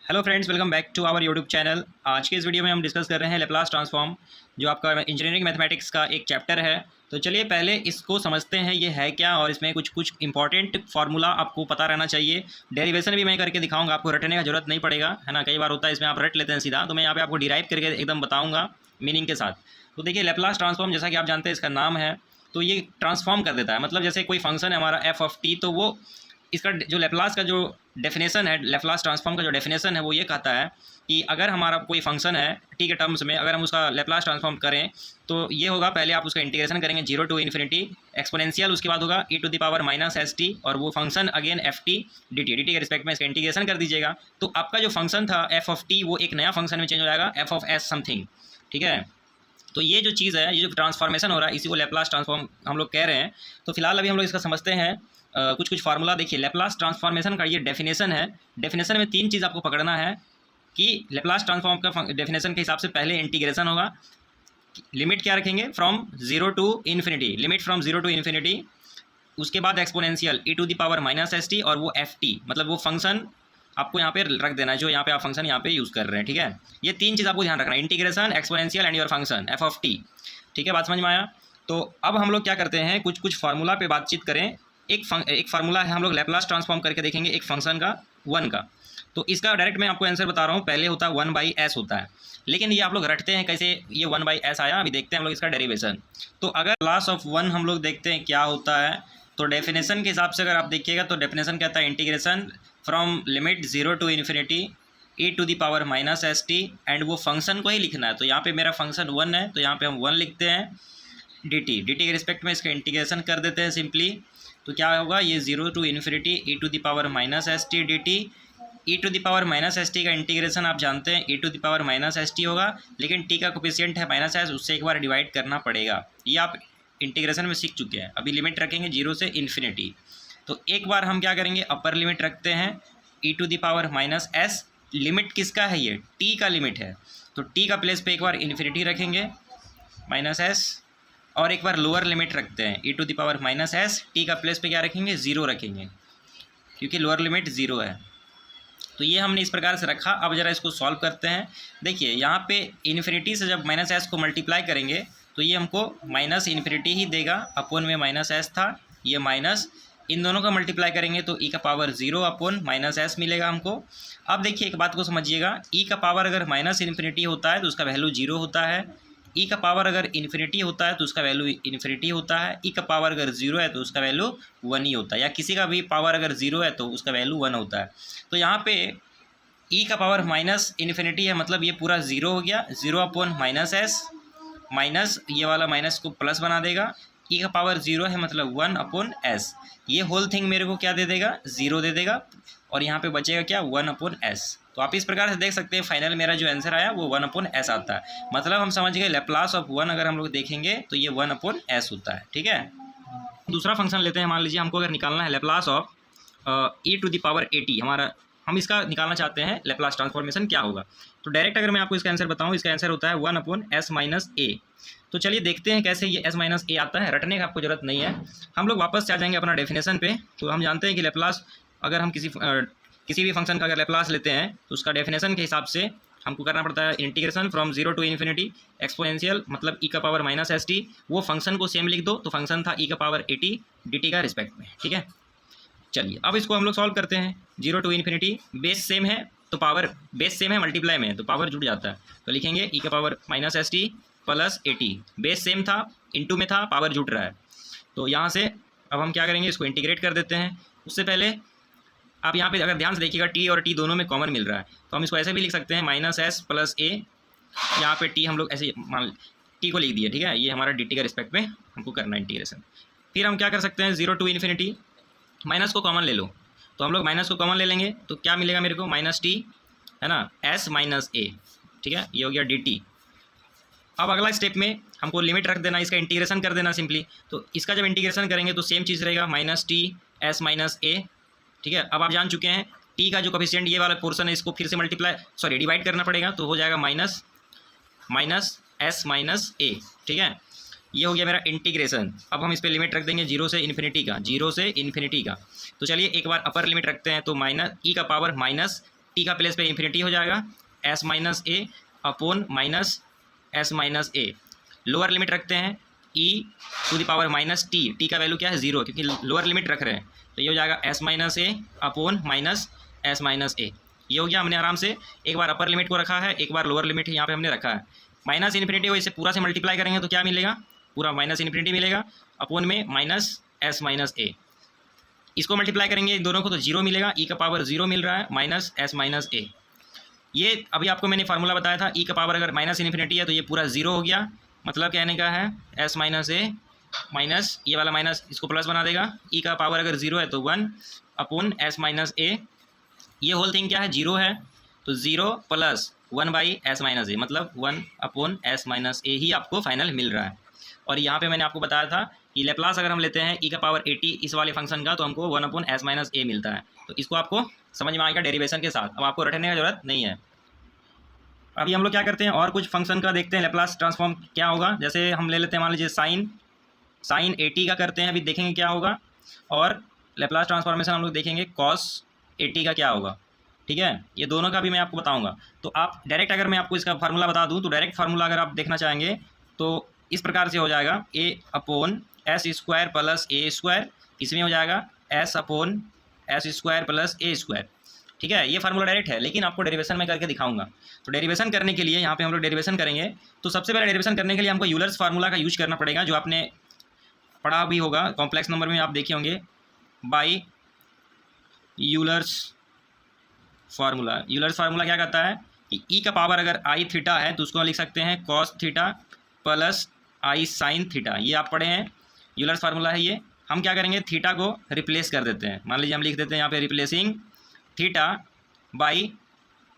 Hello friends, welcome back to our YouTube channel. आज के इस वीडियो में हम डिस्कस कर रहे हैं लेप्लास ट्रांसफॉर्म, जो आपका इंजीनियरिंग मैथमेटिक्स का एक चैप्टर है। तो चलिए पहले इसको समझते हैं ये है क्या, और इसमें कुछ कुछ इंपॉर्टेंट फार्मूला आपको पता रहना चाहिए। डेरिवेशन भी मैं करके दिखाऊंगा, आपको रटने का जरूरत नहीं पड़ेगा, है ना। कई बार होता है इसमें आप रट लेते हैं सीधा, तो मैं यहाँ पे आपको डिराइव करके एकदम बताऊँगा मीनिंग के साथ। तो देखिए लेप्लास ट्रांसफॉर्म, जैसा कि आप जानते हैं इसका नाम है, तो ये ट्रांसफॉर्म कर देता है। मतलब जैसे कोई फंक्शन है हमारा एफ ऑफ टी, तो वो इसका जो लेप्लास का जो डेफिनेशन है, लेप्लास ट्रांसफॉर्म का जो डेफिनेशन है वो ये कहता है कि अगर हमारा कोई फंक्शन है टी के टर्म्स में, अगर हम उसका लेप्लास ट्रांसफॉर्म करें तो ये होगा, पहले आप उसका इंटीग्रेशन करेंगे 0 टू इन्फिनिटी एक्सपोनेंशियल, उसके बाद होगा e to the power minus S T, और वो function again F T D T के रिस्पेक्ट में इसका इंटीग्रेशन कर दीजिएगा। तो आपका जो फंक्शन था एफ ऑफ टी वो एक नया फंक्शन में चेंज हो जाएगा, एफ ऑफ एस समथिंग। ठीक है, तो ये जो चीज़ है, ये जो ट्रांसफॉर्मेशन हो रहा है, इसी को लेप्लास ट्रांसफॉर्म हम लोग कह रहे हैं। तो फिलहाल अभी हम लोग इसका समझते हैं कुछ कुछ फार्मूला। देखिए लेप्लास ट्रांसफॉर्मेशन का ये डेफिनेशन है। डेफिनेशन में तीन चीज़ आपको पकड़ना है कि लेप्लास ट्रांसफॉर्म का डेफिनेशन के हिसाब से पहले इंटीग्रेशन होगा, लिमिट क्या रखेंगे from zero to infinity, limit from zero to infinity, उसके बाद exponential e to the power minus S T, और वो एफ टी, मतलब वो फंक्शन आपको यहाँ पे रख देना है जो यहाँ पे आप फंक्शन यहाँ पे यूज़ कर रहे हैं। ठीक है, ये तीन चीज़ आपको ध्यान रखना है, integration, exponential and your function F of T. ठीक है, बात समझ में आया। तो अब हम लोग क्या करते हैं, कुछ कुछ फार्मूला पे बातचीत करें। एक फार्मूला है, हम लोग लेप्लास ट्रांसफॉर्म करके देखेंगे एक फंक्शन का, वन का। तो इसका डायरेक्ट मैं आपको आंसर बता रहा हूँ, पहले होता है 1/s होता है, लेकिन ये आप लोग रटते हैं कैसे, ये 1/s आया। अभी देखते हैं हम लोग इसका डेरिवेशन। तो अगर क्लास ऑफ वन हम लोग देखते हैं क्या होता है, तो डेफिनेशन के हिसाब से अगर आप देखिएगा तो डेफिनेशन कहता है integration from limit 0 to infinity e to the power minus S t, and वो फंक्शन को ही लिखना है। तो यहाँ पे मेरा फंक्शन वन है, तो यहाँ पे हम वन लिखते हैं, डी टी के रिस्पेक्ट में इसका इंटीग्रेशन कर देते हैं सिंपली। तो क्या होगा, ये 0 to infinity e to the power minus S t D t. E to the power minus S t का इंटीग्रेशन आप जानते हैं e to the power minus S t होगा, लेकिन टी का कोफिशिएंट है माइनस एस, उससे एक बार डिवाइड करना पड़ेगा। ये आप इंटीग्रेशन में सीख चुके हैं। अभी लिमिट रखेंगे 0 से इन्फिनिटी, तो एक बार हम क्या करेंगे, अपर लिमिट रखते हैं e to the power minus s. Limit किसका है, ये t का लिमिट है, तो t का प्लेस पे एक बार इन्फिनिटी रखेंगे माइनस एस, और एक बार लोअर लिमिट रखते हैं e to the power minus S, t का प्लेस पे क्या रखेंगे, 0 रखेंगे, क्योंकि लोअर लिमिट 0 है। तो ये हमने इस प्रकार से रखा। अब ज़रा इसको सॉल्व करते हैं। देखिए यहाँ पे इन्फिनिटी से जब माइनस एस को मल्टीप्लाई करेंगे तो ये हमको माइनस इन्फिनिटी ही देगा, अपोन में माइनस एस था, ये माइनस, इन दोनों का मल्टीप्लाई करेंगे तो e का पावर 0 अपोन माइनस एस मिलेगा हमको। अब देखिए एक बात को समझिएगा, e का पावर अगर माइनस इन्फिनिटी होता है तो उसका वैल्यू 0 होता है, e का पावर अगर इन्फिनिटी होता है तो उसका वैल्यू इन्फिनिटी होता है, e का पावर अगर 0 है तो उसका वैल्यू 1 ही होता है, या किसी का भी पावर अगर 0 है तो उसका वैल्यू 1 होता है। तो यहाँ पे e का पावर माइनस इन्फिनिटी है, मतलब ये पूरा 0 हो गया, 0 अपॉन माइनस एस, माइनस ये वाला माइनस को प्लस बना देगा, e का पावर 0 है मतलब 1 अपॉन एस, ये होल थिंग मेरे को क्या दे देगा, 0 दे देगा, और यहाँ पे बचेगा क्या, 1 अपॉन एस। तो आप इस प्रकार से देख सकते हैं फाइनल मेरा जो आंसर आया वो 1 अपॉन एस आता है। मतलब हम समझ गए लेप्लास ऑफ वन अगर हम लोग देखेंगे तो ये 1 अपॉन एस होता है। ठीक है, दूसरा फंक्शन लेते हैं। मान लीजिए हमको अगर निकालना है Laplace of e to the power a t, हमारा हम इसका निकालना चाहते हैं लेप्लास ट्रांसफॉर्मेशन क्या होगा। तो डायरेक्ट अगर मैं आपको इसका आंसर बताऊं, इसका आंसर होता है 1 अपॉन एस माइनस ए। तो चलिए देखते हैं कैसे ये एस माइनस ए आता है, रटने का आपको जरूरत नहीं है। हम लोग वापस आ जाएंगे अपना डेफिनेशन पे। तो हम जानते हैं कि लेप्लास, अगर हम किसी भी फंक्शन का अगर लेप्लास लेते हैं तो उसका डेफिनेशन के हिसाब से हमको करना पड़ता है integration from 0 to infinity exponential, मतलब e का पावर माइनस एस टी, वो फंक्शन को सेम लिख दो, तो फंक्शन था e का power a t D t का रिस्पेक्ट में। ठीक है, चलिए अब इसको हम लोग सॉल्व करते हैं। 0 टू इन्फिनिटी, बेस सेम है तो पावर, बेस सेम है मल्टीप्लाई में तो पावर जुड़ जाता है, तो लिखेंगे e का power minus S T plus A T, base same था इनटू में था, पावर जुड़ रहा है। तो यहाँ से अब हम क्या करेंगे, इसको इंटीग्रेट कर देते हैं। उससे पहले आप यहाँ पे अगर ध्यान से देखिएगा t और t दोनों में कॉमन मिल रहा है, तो हम इसको ऐसे भी लिख सकते हैं माइनस एस प्लस ए, यहाँ पे t हम लोग ऐसे मान t को लिख दिए। ठीक है, ये हमारा dt का रिस्पेक्ट में हमको करना है इंटीग्रेशन। फिर हम क्या कर सकते हैं, 0 टू इन्फिनिटी, माइनस को कॉमन ले लो, तो हम लोग माइनस को कॉमन ले लेंगे तो क्या मिलेगा मेरे को, माइनस टी, है ना, एस माइनस ए। ठीक है, ये हो गया डी टी। अब अगला स्टेप में हमको लिमिट रख देना, इसका इंटीग्रेशन कर देना सिंपली। तो इसका जब इंटीग्रेशन करेंगे तो सेम चीज़ रहेगा, माइनस टी एस माइनस ए। ठीक है, अब आप जान चुके हैं टी का जो कोफिशिएंट ये वाला पोर्शन है, इसको फिर से डिवाइड करना पड़ेगा, तो हो जाएगा माइनस माइनस एस माइनस ए। ठीक है, ये हो गया मेरा इंटीग्रेशन। अब हम इस पर लिमिट रख देंगे 0 से इन्फिनिटी का, 0 से इन्फिनिटी का। तो चलिए एक बार अपर लिमिट रखते हैं, तो माइनस ई का पावर माइनस टी का प्लेस पे इन्फिनिटी हो जाएगा, s minus a upon minus s minus a. Lower limit रखते हैं e to the power minus t, t का वैल्यू क्या है 0 क्योंकि लोअर लिमिट रख रहे हैं, तो ये हो जाएगा s minus a upon minus s minus ए। ये हो गया, हमने आराम से एक बार अपर लिमिट को रखा है, एक बार लोअर लिमिट यहाँ पे हमने रखा है। माइनस इन्फिनिटी को इसे पूरा से मल्टीप्लाई करेंगे तो क्या मिलेगा, पूरा माइनस इन्फिनिटी मिलेगा अपॉन में माइनस एस माइनस ए। इसको मल्टीप्लाई करेंगे इन दोनों को तो 0 मिलेगा, ई का पावर 0 मिल रहा है माइनस एस माइनस ए। ये अभी आपको मैंने फार्मूला बताया था, ई का पावर अगर माइनस इन्फिनिटी है तो ये पूरा 0 हो गया, मतलब कहने का है एस माइनस ए माइनस ये वाला माइनस इसको प्लस बना देगा, ई का पावर अगर 0 है तो 1 अपॉन एस माइनस ए। ये होल थिंग क्या है 0 है, तो 0 प्लस 1 बाई एस माइनस ए, मतलब 1 अपॉन एस माइनस ए ही आपको फाइनल मिल रहा है। और यहाँ पे मैंने आपको बताया था कि लेप्लास अगर हम लेते हैं ई का पावर 80 इस वाले फंक्शन का तो हमको 1 अपॉन एस माइनस ए मिलता है। तो इसको आपको समझ में आएगा डेरिवेशन के साथ, अब आपको रटने की जरूरत नहीं है। अभी हम लोग क्या करते हैं और कुछ फंक्शन का देखते हैं लेप्लास ट्रांसफॉर्म क्या होगा। जैसे हम ले लेते हैं मान लीजिए साइन 80 का करते हैं, अभी देखेंगे क्या होगा, और लेप्लास ट्रांसफॉर्मेशन हम लोग देखेंगे कॉस 80 का क्या होगा, ठीक है। ये दोनों का भी मैं आपको बताऊंगा। तो आप डायरेक्ट अगर मैं आपको इसका फार्मूला बता दूं तो डायरेक्ट फार्मूला अगर आप देखना चाहेंगे तो इस प्रकार से हो जाएगा a upon s square plus a square, इसमें हो जाएगा s upon s square plus a square, ठीक है। ये फार्मूला डायरेक्ट है, लेकिन आपको डेरिवेशन में करके दिखाऊंगा। तो डेरिवेशन करने के लिए यहाँ पे हम लोग डेरिवेशन करेंगे, तो सबसे पहले डेरिवेशन करने के लिए हमको यूलर्स फार्मूला का यूज करना पड़ेगा, जो आपने पढ़ा भी होगा कॉम्प्लेक्स नंबर में, आप देखे होंगे by Euler's formula. Euler's formula क्या कहता है कि ई का पावर अगर आई थीटा है तो उसको लिख सकते हैं cos theta plus i sine theta, ये आप पढ़े हैं, यूलर्स फार्मूला है ये। हम क्या करेंगे, थीटा को रिप्लेस कर देते हैं, मान लीजिए हम लिख देते हैं यहाँ पे रिप्लेसिंग थीटा बाई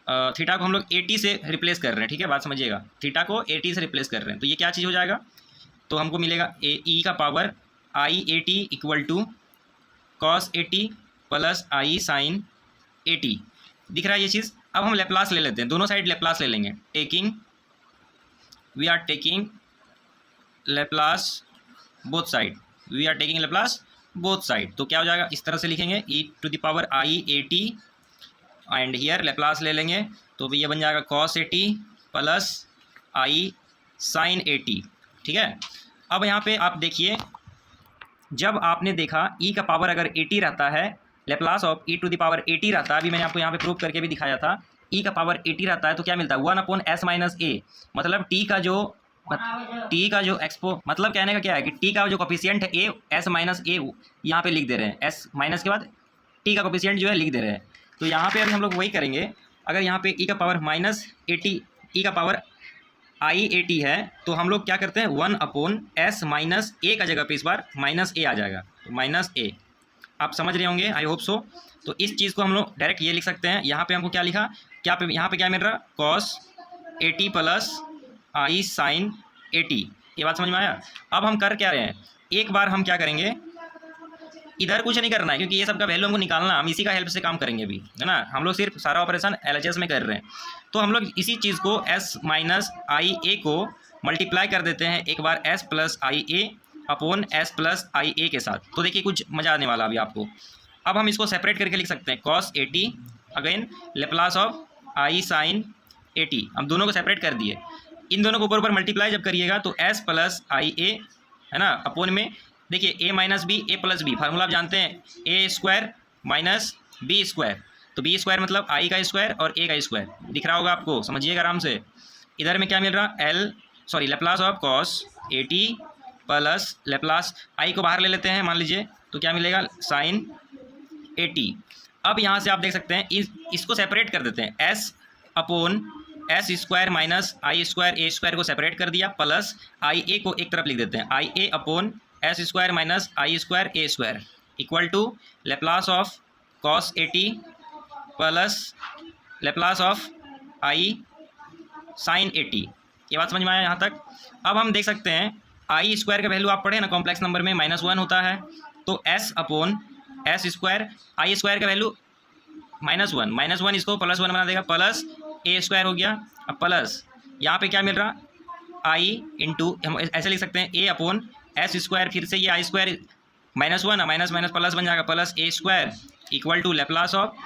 थीटा को हम लोग 80 से रिप्लेस कर रहे हैं, ठीक है, बात समझिएगा, थीटा को 80 से रिप्लेस कर रहे हैं, तो ये क्या चीज़ हो जाएगा, तो हमको मिलेगा ई का power i 80 equal to cos 80 plus i sine 80, दिख रहा है ये चीज़। अब हम लेप्लास ले लेते हैं, दोनों साइड लेप्लास ले लेंगे, we are taking Laplace both side, we are taking Laplace both side, तो क्या हो जाएगा, इस तरह से लिखेंगे e to the power i 80 and here Laplace ले लेंगे तो ये बन जाएगा कॉस 80 प्लस आई साइन 80, ठीक है। अब यहाँ पे आप देखिए, जब आपने देखा ई का पावर अगर 80 रहता है, Laplace of e to the power 80 रहता है, अभी मैंने आपको यहाँ पे प्रूव करके भी दिखाया था, ई का पावर 80 रहता है तो क्या मिलता है 1 अपॉन एस माइनस ए, मतलब टी का जो एक्सपो, मतलब कहने का क्या है कि टी का जो कोफिशिएंट है ए एस माइनस ए यहाँ पे लिख दे रहे हैं, एस माइनस के बाद टी का कोफिशिएंट जो है लिख दे रहे हैं। तो यहाँ पे अभी हम लोग वही करेंगे, अगर यहाँ पे ई का पावर माइनस 80 ई का पावर आई 80 है तो हम लोग क्या करते हैं 1 अपॉन एस माइनस ए का जगह पे इस बार माइनस ए आ जाएगा, तो माइनस ए, आप समझ रहे होंगे, आई होप सो। तो इस चीज़ को हम लोग डायरेक्ट ये लिख सकते हैं, यहाँ पे हमको क्या लिखा, क्या पे यहाँ पे क्या मिल रहा, कॉस 80 प्लस आई साइन 80, ये बात समझ में आया। अब हम कर क्या रहे हैं, एक बार हम क्या करेंगे, इधर कुछ नहीं करना है क्योंकि ये सब का वैल्यू हमको निकालना, हम इसी का हेल्प से काम करेंगे अभी, है ना, हम लोग सिर्फ सारा ऑपरेशन एलएचएस में कर रहे हैं। तो हम लोग इसी चीज़ को एस माइनस आई ए को मल्टीप्लाई कर देते हैं एक बार S plus I a upon S plus आई ए के साथ, तो देखिए कुछ मज़ा आने वाला अभी आपको। अब हम इसको सेपरेट करके लिख सकते हैं cos 80 again Laplace of i sine 80, हम दोनों को सेपरेट कर दिए, इन दोनों को ऊपर मल्टीप्लाई जब करिएगा तो एस प्लस आई ए, है ना, अपॉन में देखिए ए माइनस बी ए प्लस बी, फार्मूला आप जानते हैं, ए स्क्वायर माइनस बी स्क्वायर, तो बी स्क्वायर मतलब आई का स्क्वायर और ए का स्क्वायर, दिख रहा होगा आपको, समझिएगा आराम से। इधर में क्या मिल रहा, Laplace of cos 80 plus Laplace i को बाहर ले लेते हैं मान लीजिए, तो क्या मिलेगा साइन 80। अब यहाँ से आप देख सकते हैं इसको सेपरेट कर देते हैं, s upon s square minus i square a square को सेपरेट कर दिया, प्लस आई ए को एक तरफ लिख देते हैं, i a upon s square minus i square a square equal to Laplace of cos 80 plus Laplace of i sine 80, ये बात समझ में आया यहाँ तक। अब हम देख सकते हैं आई स्क्वायर का वैल्यू आप पढ़े ना कॉम्प्लेक्स नंबर में -1 होता है, तो एस अपॉन एस स्क्वायर, आई स्क्वायर का वैल्यू -1 इसको +1 बना देगा, प्लस ए स्क्वायर हो गया, अब प्लस यहाँ पे क्या मिल रहा, आई इंटू, हम ऐसे लिख सकते हैं ए अपॉन एस स्क्वायर, फिर से ये i square -1 minus minus plus बन जाएगा, plus a square equal to Laplace of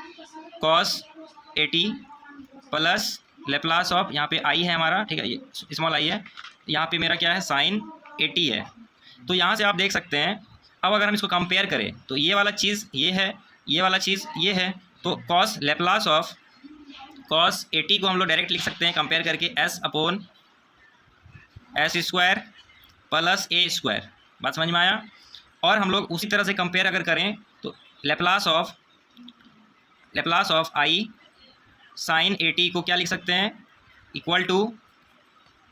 cos 80 plus Laplace of, यहाँ पे आई है हमारा, ठीक है, ये स्मॉल आई है, यहाँ पे मेरा क्या है साइन 80 है। तो यहाँ से आप देख सकते हैं, अब अगर हम इसको कंपेयर करें तो ये वाला चीज़ ये है, ये वाला चीज़ ये है, तो कॉस लेप्लास ऑफ कॉस 80 को हम लोग डायरेक्ट लिख सकते हैं कंपेयर करके s upon s square plus a square. बात समझ में आया। और हम लोग उसी तरह से कंपेयर अगर करें तो लेप्लास ऑफ आई साइन 80 को क्या लिख सकते हैं, equal to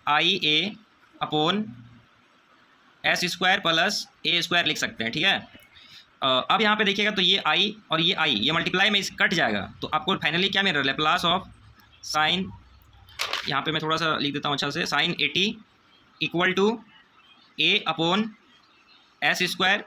i a upon s square plus a square लिख सकते हैं, ठीक है। अब यहाँ पे देखिएगा तो ये आई और ये आई ये मल्टीप्लाई में कट जाएगा, तो आपको फाइनली क्या मिल रहा है, लेप्लास ऑफ साइन, यहाँ पे मैं थोड़ा सा लिख देता हूँ अच्छा से, sine 80 equal to a upon s square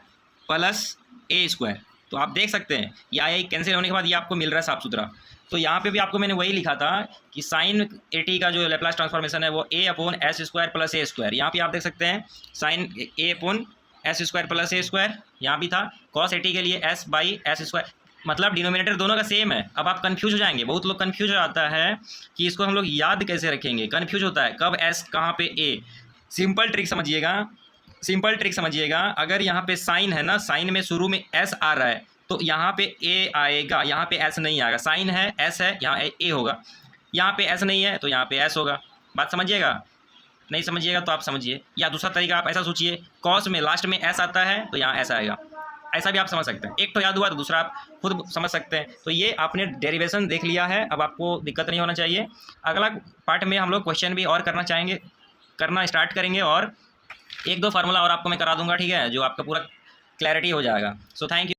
plus a square. तो आप देख सकते हैं ये आई कैंसिल होने के बाद ये आपको मिल रहा है साफ सुथरा। तो यहाँ पे भी आपको मैंने वही लिखा था कि साइन 80 का जो लेप्लास ट्रांसफॉर्मेशन है वो ए upon s square plus a square. यहाँ पे आप देख सकते हैं sign A upon s square plus a square, यहाँ भी था कॉस 80 के लिए एस बाई एस स्क्वायर, मतलब डिनोमिनेटर दोनों का सेम है। अब आप कंफ्यूज हो जाएंगे, बहुत लोग कंफ्यूज हो जाता है कि इसको हम लोग याद कैसे रखेंगे, कंफ्यूज होता है कब एस कहाँ पे ए। सिंपल ट्रिक समझिएगा, अगर यहाँ पे साइन है ना, साइन में शुरू में एस आ रहा है तो यहाँ पे ए आएगा, यहाँ पे एस नहीं आएगा। साइन है एस है, यहाँ ए होगा, यहाँ पे एस नहीं है तो यहाँ पे एस होगा। बात समझिएगा, नहीं समझिएगा तो आप समझिए। या दूसरा तरीका आप ऐसा सोचिए, कॉस में लास्ट में एस आता है तो यहाँ एस आएगा, ऐसा भी आप समझ सकते हैं। एक तो याद हुआ तो दूसरा आप खुद समझ सकते हैं। तो ये आपने डेरिवेशन देख लिया है, अब आपको दिक्कत नहीं होना चाहिए। अगला पार्ट में हम लोग क्वेश्चन भी और करना स्टार्ट करेंगे, और 1-2 फार्मूला और आपको मैं करा दूंगा, ठीक है, जो आपका पूरा क्लैरिटी हो जाएगा। So thank you.